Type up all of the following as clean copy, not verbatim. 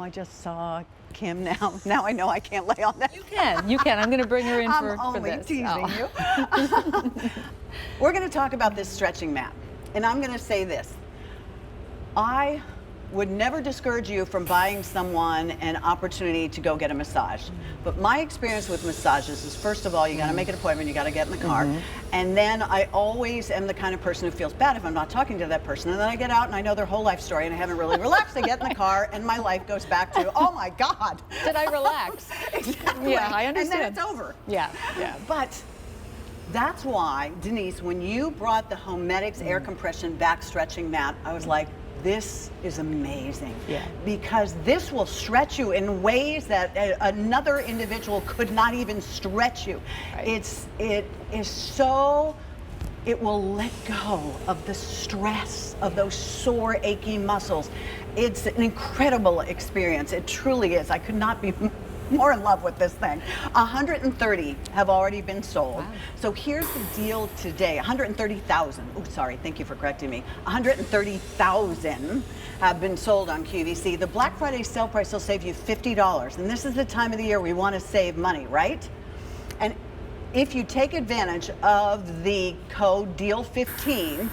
I just saw Kim now. Now I know I can't lay on that. You can. I'm going to bring her in for I'm only this. teasing you. We're going to talk about this stretching mat. And I'm going to say this. I would never discourage you from buying someone an opportunity to go get a massage. But my experience with massages is, first of all, you got to make an appointment, you got to get in the car. And then I always am the kind of person who feels bad if I'm not talking to that person. And then I get out and I know their whole life story and I haven't really relaxed. I get in the car and my life goes back to, oh my God. Did I relax? Exactly. Yeah, I understand. And then it's over. Yeah, yeah. But that's why, Denise, when you brought the HoMedics air compression back stretching mat, I was like, this is amazing. Yeah. Because this will stretch you in ways that another individual could not even stretch you. Right. It is so, it will let go of the stress of those sore, achy muscles. It's an incredible experience. It truly is. I could not be more in love with this thing. 130 have already been sold. Wow. So here's the deal today. 130,000. Oh, sorry. Thank you for correcting me. 130,000 have been sold on QVC. The Black Friday sale price will save you $50. And this is the time of the year we want to save money, right? And if you take advantage of the code DEAL15,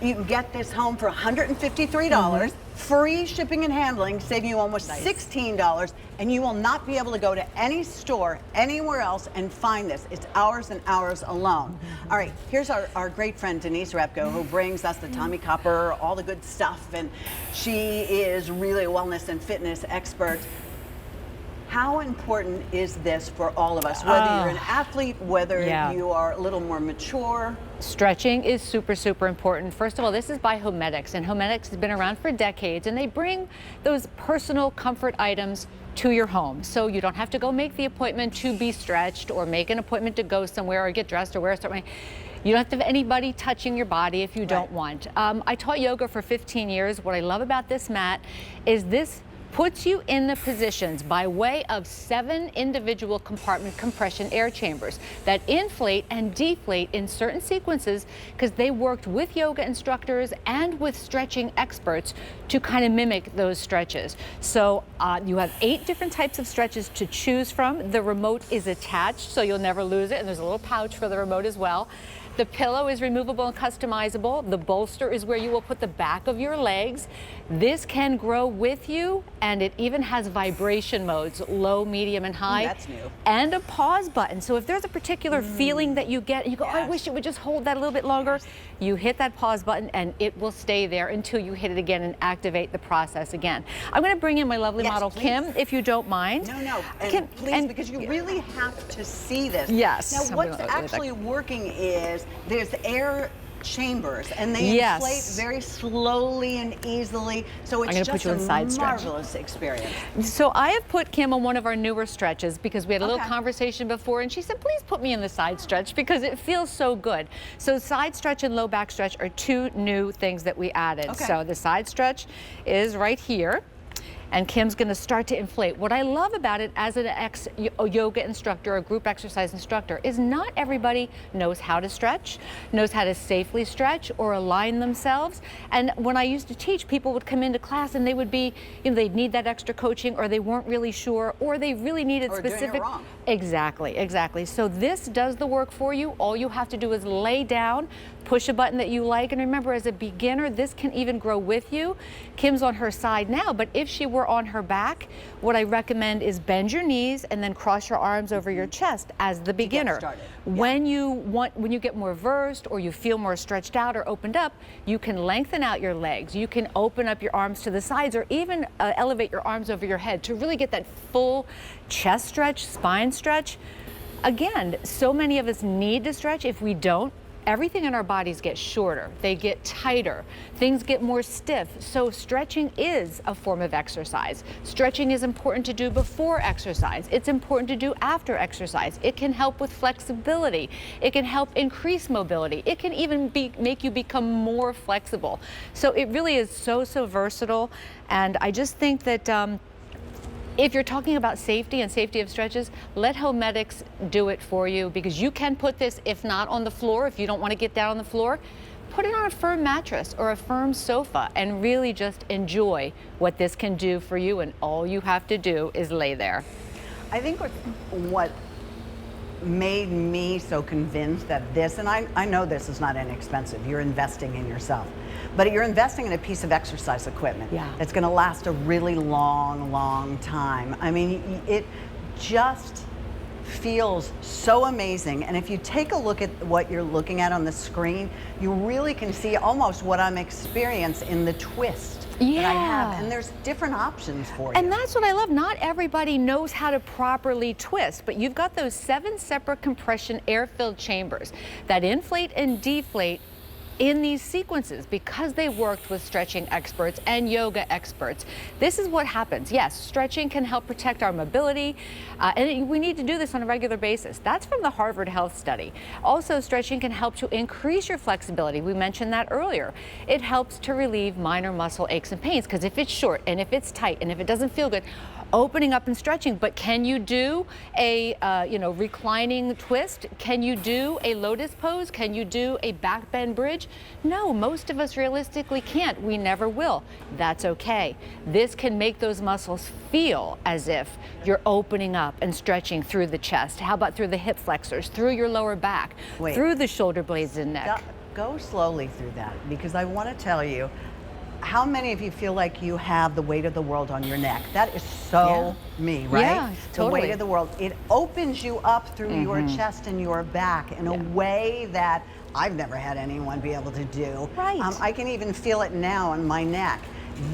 you can get this home for $153. Free shipping and handling, saving you almost $16, and you will not be able to go to any store anywhere else and find this. It's ours and ours alone. All right, here's our great friend Denise Repko, who brings us the Tommy Copper, all the good stuff, and she is really a wellness and fitness expert. How important is this for all of us, whether you're an athlete, whether you are a little more mature? Stretching is super, super important. First of all, this is by HoMedics, and HoMedics has been around for decades, and they bring those personal comfort items to your home. So you don't have to go make the appointment to be stretched or make an appointment to go somewhere or get dressed or wear something. You don't have to have anybody touching your body if you don't want. I taught yoga for 15 years. What I love about this mat is this puts you in the positions by way of 7 individual compartment compression air chambers that inflate and deflate in certain sequences, because they worked with yoga instructors and with stretching experts to kind of mimic those stretches. So you have 8 different types of stretches to choose from. The remote is attached, so you'll never lose it, and there's a little pouch for the remote as well. The pillow is removable and customizable. The bolster is where you will put the back of your legs. This can grow with you, and it even has vibration modes, low, medium, and high. That's new. And a pause button. So if there's a particular feeling that you get, and you go, oh, I wish it would just hold that a little bit longer, you hit that pause button, and it will stay there until you hit it again and activate the process again. I'm going to bring in my lovely model, please. Kim, if you don't mind. No, and Kim, please, because you really have to see this. Yes. Now, what's actually working is there's air chambers, and they inflate very slowly and easily, so it's just a marvelous experience. So I have put Kim on one of our newer stretches because we had a little conversation before, and she said, please put me in the side stretch because it feels so good. So side stretch and low back stretch are 2 new things that we added. So the side stretch is right here, and Kim's going to start to inflate. What I love about it as an ex-yoga instructor or group exercise instructor is not everybody knows how to stretch, knows how to safely stretch or align themselves. And when I used to teach, people would come into class and they would be, you know, they'd need that extra coaching, or they weren't really sure, or they really needed specific. Doing it wrong. Exactly. So this does the work for you. All you have to do is lay down, push a button that you like, and remember, as a beginner, this can even grow with you. Kim's on her side now, but if she were on her back, what I recommend is bend your knees and then cross your arms over your chest as the beginner. When you get more versed or you feel more stretched out or opened up, you can lengthen out your legs. You can open up your arms to the sides, or even elevate your arms over your head to really get that full chest stretch, spine stretch. Again, so many of us need to stretch. If we don't, everything in our bodies gets shorter, they get tighter, things get more stiff. So stretching is a form of exercise. Stretching is important to do before exercise. It's important to do after exercise. It can help with flexibility. It can help increase mobility. It can even make you become more flexible. So it really is so versatile. And I just think that if you're talking about safety and safety of stretches, let HoMedics do it for you, because you can put this, if not on the floor, if you don't want to get down on the floor, put it on a firm mattress or a firm sofa and really just enjoy what this can do for you, and all you have to do is lay there. I think what made me so convinced that this, and I know this is not inexpensive, you're investing in yourself, but you're investing in a piece of exercise equipment that's going to last a really long time. I mean, it just feels so amazing, and if you take a look at what you're looking at on the screen, you really can see almost what I'm experiencing in the twist that I have, and there's different options for you. And that's what I love. Not everybody knows how to properly twist, but you've got those 7 separate compression air-filled chambers that inflate and deflate in these sequences because they worked with stretching experts and yoga experts. This is what happens. Yes, stretching can help protect our mobility, and we need to do this on a regular basis. That's from the Harvard Health Study. Also, stretching can help to increase your flexibility. We mentioned that earlier. It helps to relieve minor muscle aches and pains, because if it's short and if it's tight and if it doesn't feel good, opening up and stretching. But can you do a reclining twist? Can you do a lotus pose? Can you do a back bend bridge? No, most of us realistically can't. We never will. That's okay. This can make those muscles feel as if you're opening up and stretching through the chest. How about through the hip flexors, through your lower back, through the shoulder blades and neck? Go slowly through that, because I want to tell you, how many of you feel like you have the weight of the world on your neck? That is so me, right? Yeah, totally. The weight of the world. It opens you up through your chest and your back in a way that I've never had anyone be able to do. Right. I can even feel it now on my neck.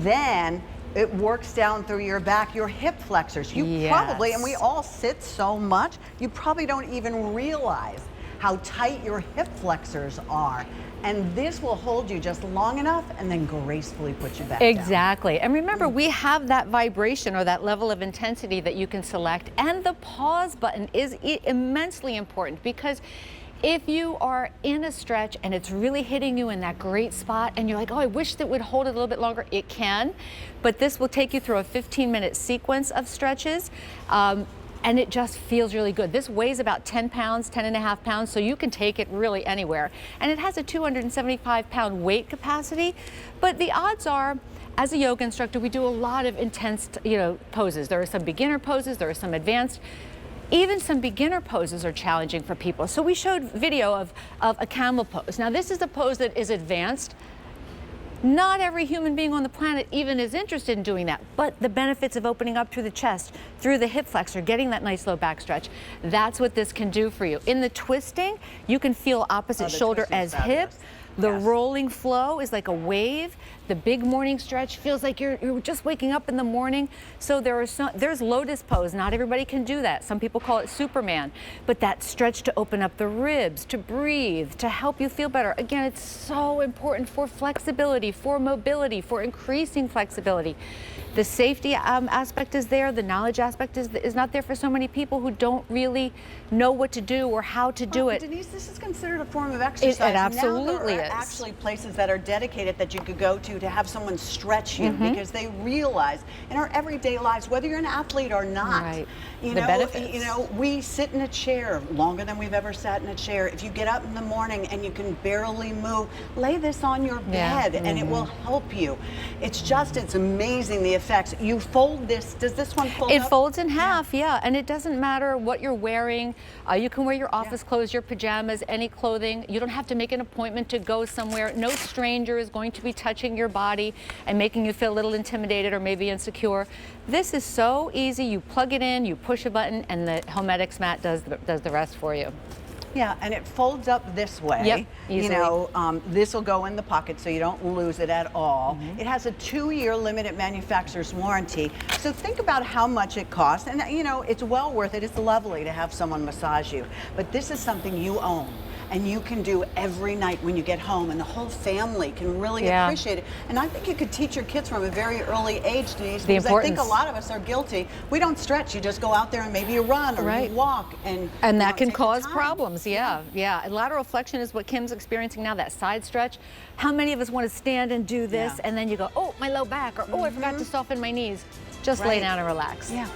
Then it works down through your back, your hip flexors. You probably, and we all sit so much, you probably don't even realize how tight your hip flexors are. And this will hold you just long enough and then gracefully put you back down. Exactly. And remember, we have that vibration or that level of intensity that you can select. And the pause button is immensely important, because if you are in a stretch and it's really hitting you in that great spot and you're like, oh, I wish that would hold it a little bit longer, it can. But this will take you through a 15-minute sequence of stretches. And it just feels really good. This weighs about 10 pounds, 10 and a half pounds, so you can take it really anywhere. And it has a 275-pound weight capacity, but the odds are, as a yoga instructor, we do a lot of intense, poses. There are some beginner poses, there are some advanced. Even some beginner poses are challenging for people. So we showed video of a camel pose. Now, this is a pose that is advanced. Not every human being on the planet even is interested in doing that, but the benefits of opening up through the chest, through the hip flexor, getting that nice low back stretch, that's what this can do for you. In the twisting, you can feel opposite shoulder as hip. The rolling flow is like a wave. The big morning stretch feels like you're just waking up in the morning. So there's lotus pose. Not everybody can do that. Some people call it Superman. But that stretch to open up the ribs, to breathe, to help you feel better. Again, it's so important for flexibility, for mobility, for increasing flexibility. The safety aspect is there. The knowledge aspect is not there for so many people who don't really know what to do or how to do it. Denise, this is considered a form of exercise. It absolutely now there are is. Actually places that are dedicated that you could go to have someone stretch you, because they realize in our everyday lives, whether you're an athlete or not, we sit in a chair longer than we've ever sat in a chair. If you get up in the morning and you can barely move, lay this on your bed and it will help you. It's amazing the effects. You fold this. Does this one fold up? It folds in half, and it doesn't matter what you're wearing. You can wear your office clothes, your pajamas, any clothing. You don't have to make an appointment to go somewhere. No stranger is going to be touching your body and making you feel a little intimidated or maybe insecure. This is so easy. You plug it in, you push a button, and the HoMedics mat does the rest for you. Yeah, and it folds up this way. Yep, easily. This will go in the pocket so you don't lose it at all. It has a 2-year limited manufacturer's warranty. So think about how much it costs. And it's well worth it. It's lovely to have someone massage you. But this is something you own and you can do every night when you get home, and the whole family can really appreciate it. And I think you could teach your kids from a very early age, Denise, because I think a lot of us are guilty. We don't stretch. You just go out there and maybe you run or you walk. And that can cause problems, And lateral flexion is what Kim's experiencing now, that side stretch. How many of us want to stand and do this and then you go, oh, my low back, or oh, I forgot to soften my knees. Just lay down and relax. Yeah.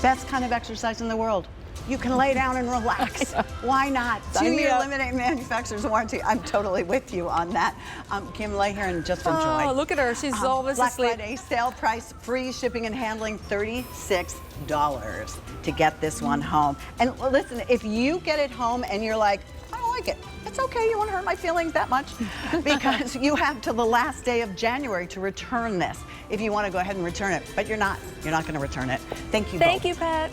Best kind of exercise in the world. you can lay down and relax. Why not? Sign me 2-year up. limited manufacturer's warranty. I'm totally with you on that. Kim, lay here and just enjoy. Oh, look at her. She's almost Black asleep. Friday sale price, free shipping and handling, $36 to get this one home. And listen, if you get it home and you're like, I don't like it, it's okay, you won't hurt my feelings that much, because you have till the last day of January to return this if you want to go ahead and return it, but you're not going to return it. Thank you both. Thank you, Pat.